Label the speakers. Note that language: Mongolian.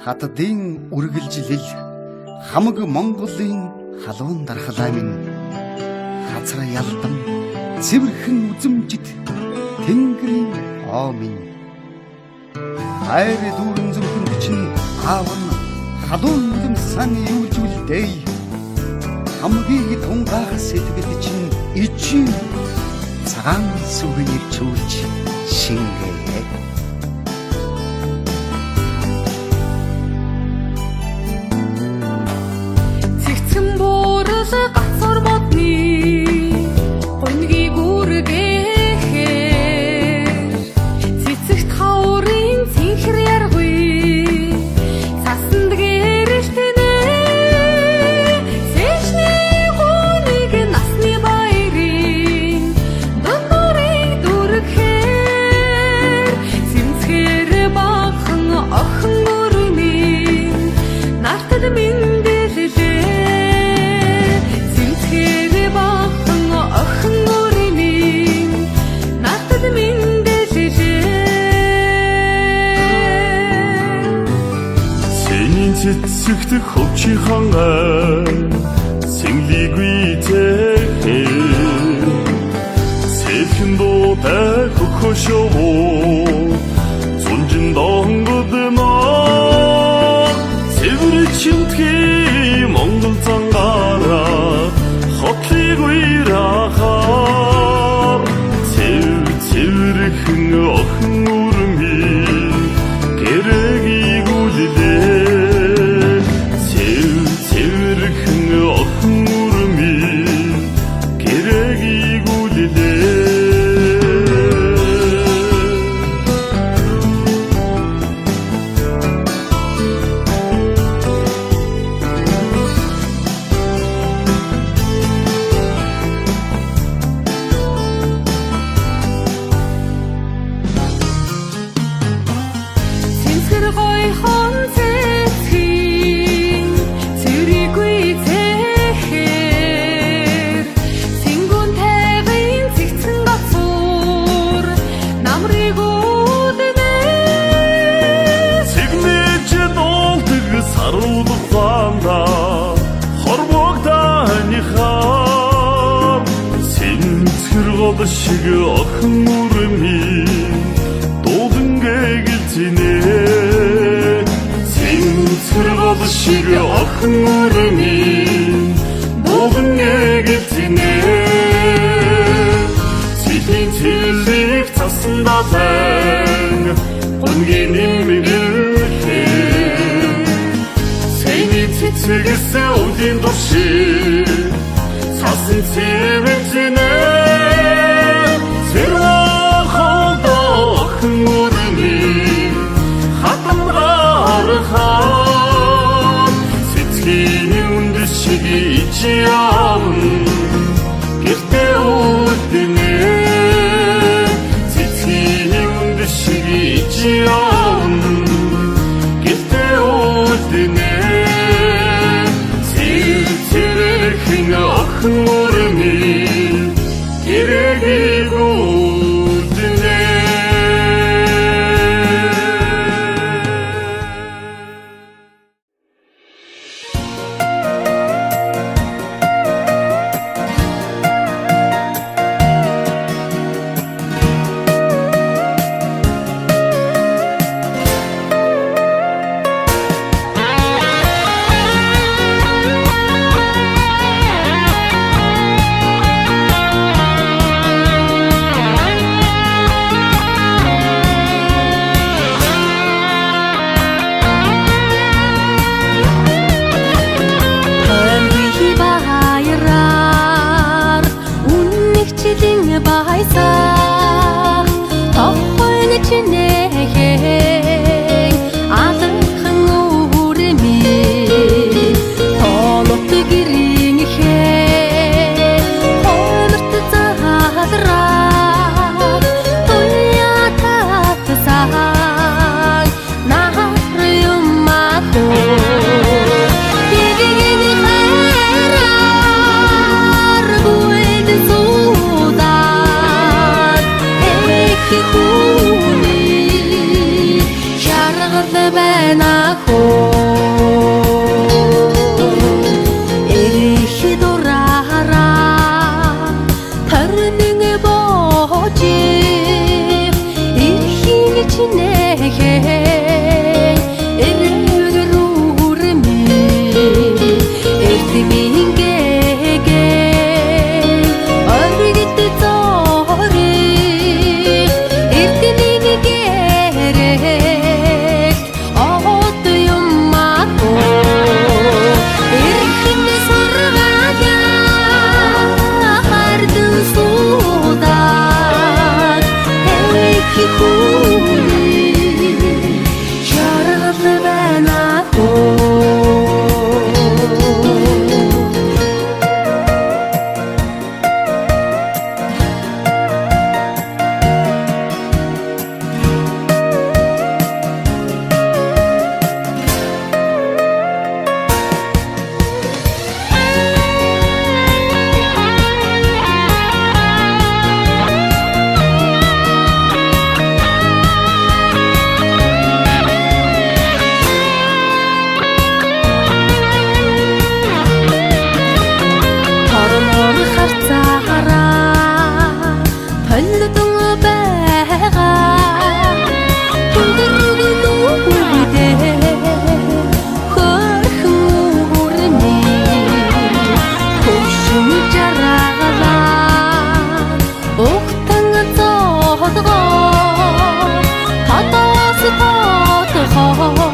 Speaker 1: хатдын үргэлжлэл хамаг Монголын халуун дархлаа минь хазар ялдан цэвэрхэн үзэмжид тэнгэрийн оо минь хайр дүүрэн зүрхэнд чинь аав нь халуун юмсан юужүүлдэй хамгийн тунгаах сэтгэл чинь ичийн цагаан сүгнэр чүүлж шингээ
Speaker 2: цэгцэн буурал гацар бодны гонгийг үргэхээр цэцэгт хаврын цэнхэр яргүй цасанд гэрэлтэнэ сэшний гоныг насны баярын дундурыг дүргээр цэмцгээр бахан охин өрмийн нартад мэндэлээ цэмцгээр бахан охин өрмийн нартад мэндэлээ
Speaker 3: Сэний цэцэгт хөвчихөн сэнглигүй тэхээ Сэхэн дуутай хөхөшөө зунжин донгодноо цэвэр чимтгий Монгол цангаараа хотлыг уйрахаар цэвэрхэн охин өрмийн гэрэгийг үлээ цэвэрхэн охин өрмийн гэрэгийг үлээ
Speaker 2: цэнцгэр гойхон цэцгийн цэврийгүй зэхээр цэнгүүн тайгын цэгцэн гацуур намрыг үүднэ
Speaker 3: Сигнэж дуулдаг сарууд ухаанда хорвогдааныхаа сэнцгэр гол шиг охин өрмийн дуудан гэлцэнэ цэнцгэр гол шиг охин өрмийн дуудан гэлцэнэ Силийн цэвэрлэг цасандаа тань гонгийн нэмгэлээ Сэний цэцэгсээ үлийн дуршиг цасан цэвэрлэнэ охин өрмийн хатан гарахаа цэцгийн үндэс шиг ичи явна гэртээ үүднэ цэцгийн үндэс шиг ичи явна гэртээ үүднэ цэвэрхэн охин өрмийн гэрэгийг үлдэнэ
Speaker 2: байна хөө эрх дураараа тарнын боож эрхийн чинээхээ эргэрүүрми эртмингээгээ оргид зори эртмингээрээ огт юммако эрхэн сургаая хардсан судаа Oh